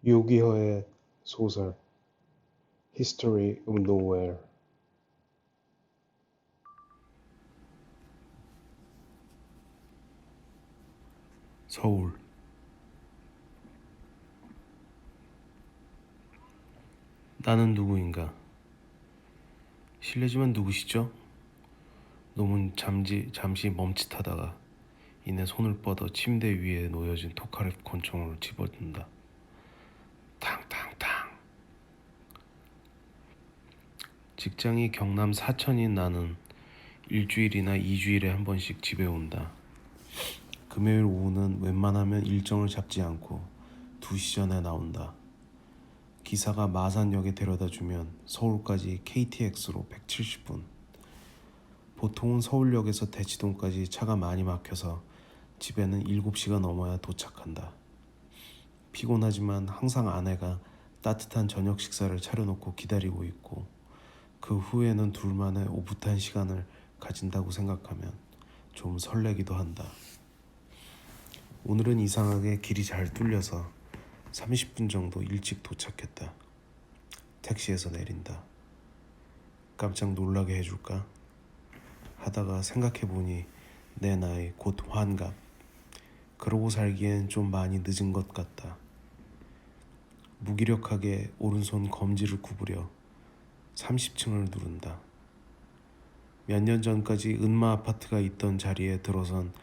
요기허의 소설 History of Nowhere. 서울. 나는 누구인가? 실례지만 누구시죠? 놈은 잠시 멈칫하다가 이내 손을 뻗어 침대 위에 놓여진 토카레프 권총을 집어든다. 탕탕탕. 직장이 경남 사천인 나는 일주일이나 2주일에 한 번씩 집에 온다. 금요일 오후는 웬만하면 일정을 잡지 않고 2시 전에 나온다. 기사가 마산역에 데려다주면 서울까지 KTX로 170분. 보통은 서울역에서 대치동까지 차가 많이 막혀서 집에는 7시가 넘어야 도착한다. 피곤하지만 항상 아내가 따뜻한 저녁 식사를 차려놓고 기다리고 있고 그 후에는 둘만의 오붓한 시간을 가진다고 생각하면 좀 설레기도 한다. 오늘은 이상하게 길이 잘 뚫려서 30분 정도 일찍 도착했다. 택시에서 내린다. 깜짝 놀라게 해줄까? 하다가 생각해보니 내 나이 곧 환갑. 그러고 살기엔 좀 많이 늦은 것 같다. 무기력하게 오른손 검지를 구부려 30층을 누른다. 몇 년 전까지 은마 아파트가 있던 자리에 들어선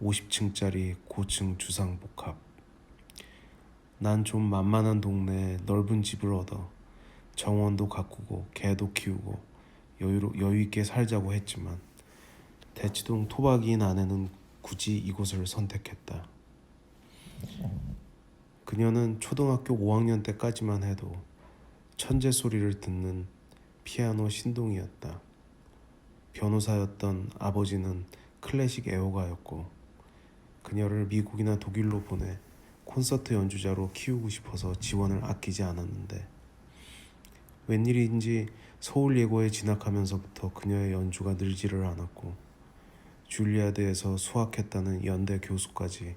50층짜리 고층 주상복합. 난 좀 만만한 동네에 넓은 집을 얻어 정원도 가꾸고 개도 키우고 여유 있게 살자고 했지만 대치동 토박이인 아내는 굳이 이곳을 선택했다. 그녀는 초등학교 5학년 때까지만 해도 천재 소리를 듣는 피아노 신동이었다. 변호사였던 아버지는 클래식 애호가였고 그녀를 미국이나 독일로 보내 콘서트 연주자로 키우고 싶어서 지원을 아끼지 않았는데 웬일인지 서울예고에 진학하면서부터 그녀의 연주가 늘지를 않았고 줄리아드에서 수학했다는 연대 교수까지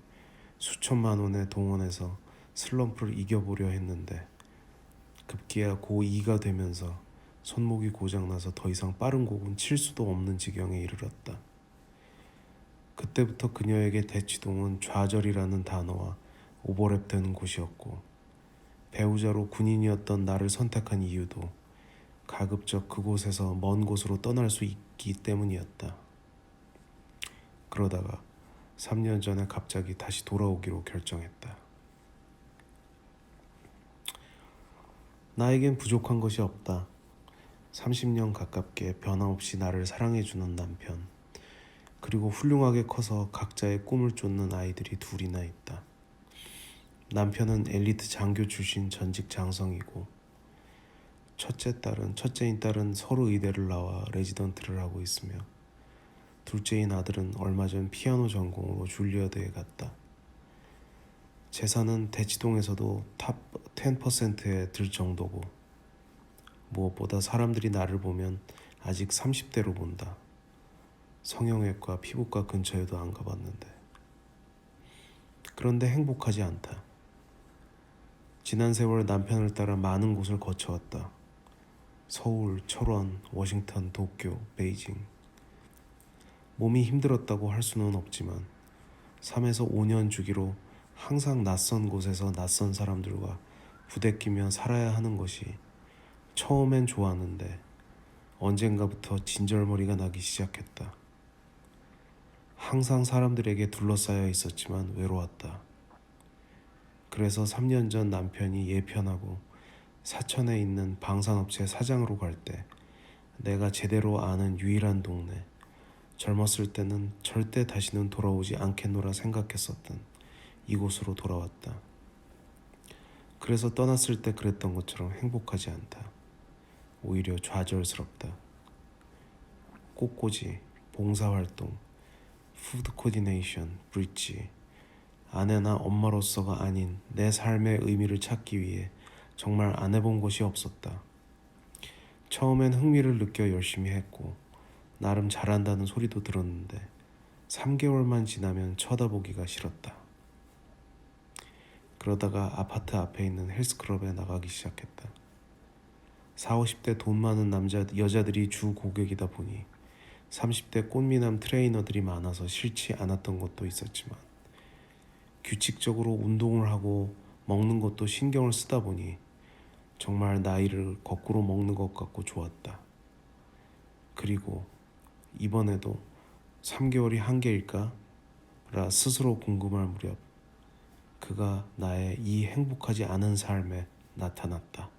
수천만 원에 동원해서 슬럼프를 이겨보려 했는데 급기야 고2가 되면서 손목이 고장나서 더 이상 빠른 곡은 칠 수도 없는 지경에 이르렀다. 그때부터 그녀에게 대치동은 좌절이라는 단어와 오버랩되는 곳이었고 배우자로 군인이었던 나를 선택한 이유도 가급적 그곳에서 먼 곳으로 떠날 수 있기 때문이었다. 그러다가 3년 전에 갑자기 다시 돌아오기로 결정했다. 나에겐 부족한 것이 없다. 30년 가깝게 변함없이 나를 사랑해주는 남편, 그리고 훌륭하게 커서 각자의 꿈을 쫓는 아이들이 둘이나 있다. 남편은 엘리트 장교 출신 전직 장성이고 첫째인 딸은 서울 의대를 나와 레지던트를 하고 있으며 둘째인 아들은 얼마 전 피아노 전공으로 줄리어드에 갔다. 재산은 대치동에서도 탑 10%에 들 정도고 무엇보다 사람들이 나를 보면 아직 30대로 본다. 성형외과, 피부과 근처에도 안 가봤는데. 그런데 행복하지 않다. 지난 세월 남편을 따라 많은 곳을 거쳐왔다. 서울, 철원, 워싱턴, 도쿄, 베이징. 몸이 힘들었다고 할 수는 없지만 3에서 5년 주기로 항상 낯선 곳에서 낯선 사람들과 부대끼며 살아야 하는 것이 처음엔 좋았는데 언젠가부터 진절머리가 나기 시작했다. 항상 사람들에게 둘러싸여 있었지만 외로웠다. 그래서 3년 전 남편이 예편하고 사천에 있는 방산업체 사장으로 갈 때 내가 제대로 아는 유일한 동네, 젊었을 때는 절대 다시는 돌아오지 않겠노라 생각했었던 이곳으로 돌아왔다. 그래서 떠났을 때 그랬던 것처럼 행복하지 않다. 오히려 좌절스럽다. 꽃꽂이, 봉사활동, 푸드 코디네이션, 브릿지, 아내나 엄마로서가 아닌 내 삶의 의미를 찾기 위해 정말 안 해본 것이 없었다. 처음엔 흥미를 느껴 열심히 했고 나름 잘한다는 소리도 들었는데 3개월만 지나면 쳐다보기가 싫었다. 그러다가 아파트 앞에 있는 헬스클럽에 나가기 시작했다. 4, 50대 돈 많은 여자들이 주 고객이다 보니 30대 꽃미남 트레이너들이 많아서 싫지 않았던 것도 있었지만 규칙적으로 운동을 하고 먹는 것도 신경을 쓰다 보니 정말 나이를 거꾸로 먹는 것 같고 좋았다. 그리고 이번에도 3개월이 한계일까? 라 스스로 궁금할 무렵 그가 나의 이 행복하지 않은 삶에 나타났다.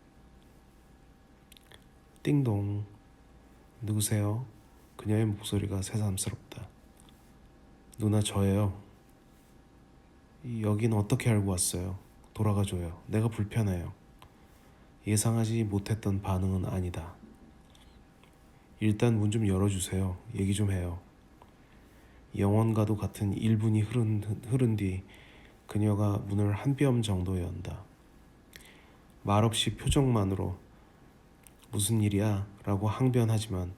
띵동. 누구세요? 그녀의 목소리가 새삼스럽다. 누나 저예요. 여긴 어떻게 알고 왔어요? 돌아가줘요. 내가 불편해요. 예상하지 못했던 반응은 아니다. 일단 문 좀 열어주세요. 얘기 좀 해요. 영원과도 같은 1분이 흐른 뒤 그녀가 문을 한 뼘 정도 연다. 말없이 표정만으로 무슨 일이야? 라고 항변하지만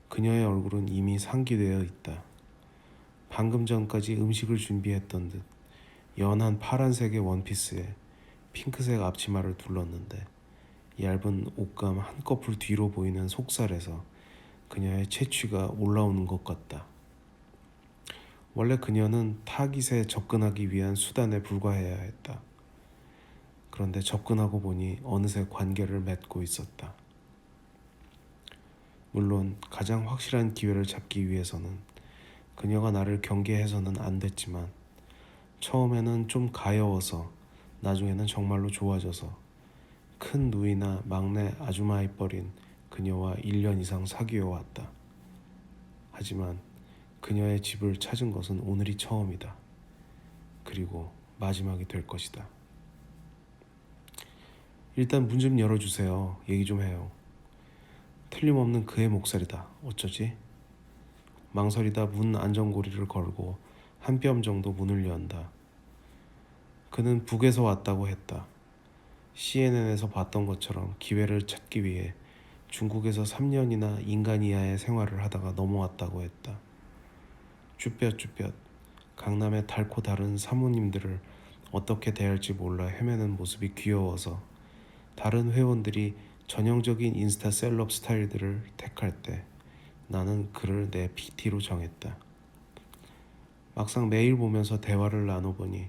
그녀의 얼굴은 이미 상기되어 있다. 방금 전까지 음식을 준비했던 듯 연한 파란색의 원피스에 핑크색 앞치마를 둘렀는데 얇은 옷감 한꺼풀 뒤로 보이는 속살에서 그녀의 체취가 올라오는 것 같다. 원래 그녀는 타깃에 접근하기 위한 수단에 불과해야 했다. 그런데 접근하고 보니 어느새 관계를 맺고 있었다. 물론 가장 확실한 기회를 잡기 위해서는 그녀가 나를 경계해서는 안 됐지만 처음에는 좀 가여워서 나중에는 정말로 좋아져서 큰 누이나 막내 아주마이 뻘인 그녀와 1년 이상 사귀어 왔다. 하지만 그녀의 집을 찾은 것은 오늘이 처음이다. 그리고 마지막이 될 것이다. 일단 문 좀 열어주세요. 얘기 좀 해요. 틀림없는 그의 목소리다. 어쩌지? 망설이다 문 안전고리를 걸고 한 뼘 정도 문을 연다. 그는 북에서 왔다고 했다. CNN에서 봤던 것처럼 기회를 찾기 위해 중국에서 3년이나 인간 이하의 생활을 하다가 넘어왔다고 했다. 쭈뼛쭈뼛 강남의 달고 다른 사모님들을 어떻게 대할지 몰라 헤매는 모습이 귀여워서 다른 회원들이 전형적인 인스타 셀럽 스타일들을 택할 때 나는 그를 내 PT로 정했다. 막상 매일 보면서 대화를 나눠보니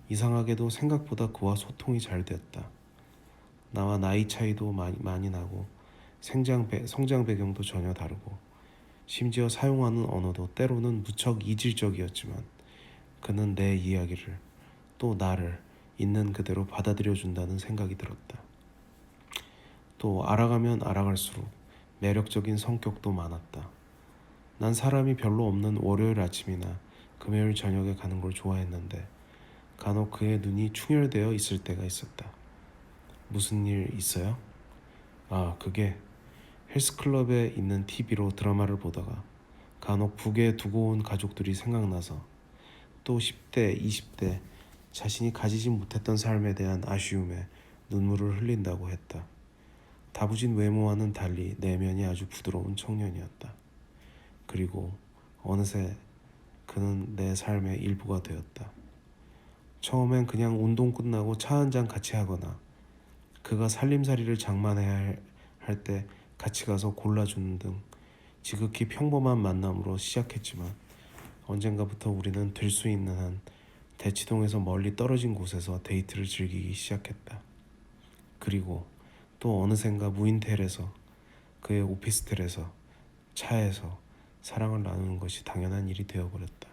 이상하게도 생각보다 그와 소통이 잘 됐다. 나와 나이 차이도 많이 나고 성장 배경도 전혀 다르고 심지어 사용하는 언어도 때로는 무척 이질적이었지만 그는 내 이야기를 또 나를 있는 그대로 받아들여준다는 생각이 들었다. 또 알아가면 알아갈수록 매력적인 성격도 많았다. 난 사람이 별로 없는 월요일 아침이나 금요일 저녁에 가는 걸 좋아했는데 간혹 그의 눈이 충혈되어 있을 때가 있었다. 무슨 일 있어요? 그게 헬스클럽에 있는 TV로 드라마를 보다가 간혹 북에 두고 온 가족들이 생각나서 또 10대, 20대 자신이 가지지 못했던 삶에 대한 아쉬움에 눈물을 흘린다고 했다. 다부진 외모와는 달리 내면이 아주 부드러운 청년이었다. 그리고 어느새 그는 내 삶의 일부가 되었다. 처음엔 그냥 운동 끝나고 차 한잔 같이 하거나 그가 살림살이를 장만해야 할 때 같이 가서 골라주는 등 지극히 평범한 만남으로 시작했지만 언젠가부터 우리는 될 수 있는 한 대치동에서 멀리 떨어진 곳에서 데이트를 즐기기 시작했다. 그리고 또 어느샌가 무인텔에서 그의 오피스텔에서 차에서 사랑을 나누는 것이 당연한 일이 되어버렸다.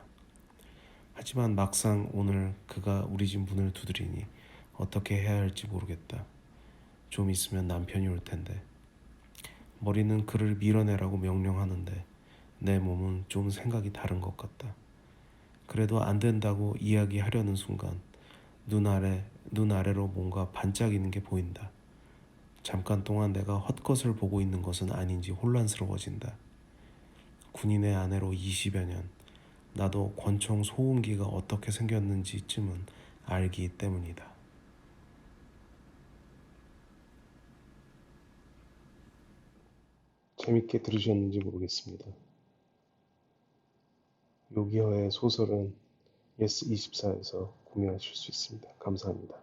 하지만 막상 오늘 그가 우리 집 문을 두드리니 어떻게 해야 할지 모르겠다. 좀 있으면 남편이 올 텐데 머리는 그를 밀어내라고 명령하는데 내 몸은 좀 생각이 다른 것 같다. 그래도 안 된다고 이야기하려는 순간 눈 아래로 뭔가 반짝이는 게 보인다. 잠깐 동안 내가 헛것을 보고 있는 것은 아닌지 혼란스러워진다. 군인의 아내로 20여 년, 나도 권총 소음기가 어떻게 생겼는지쯤은 알기 때문이다. 재밌게 들으셨는지 모르겠습니다. 요기허의 소설은 예스24에서 구매하실 수 있습니다. 감사합니다.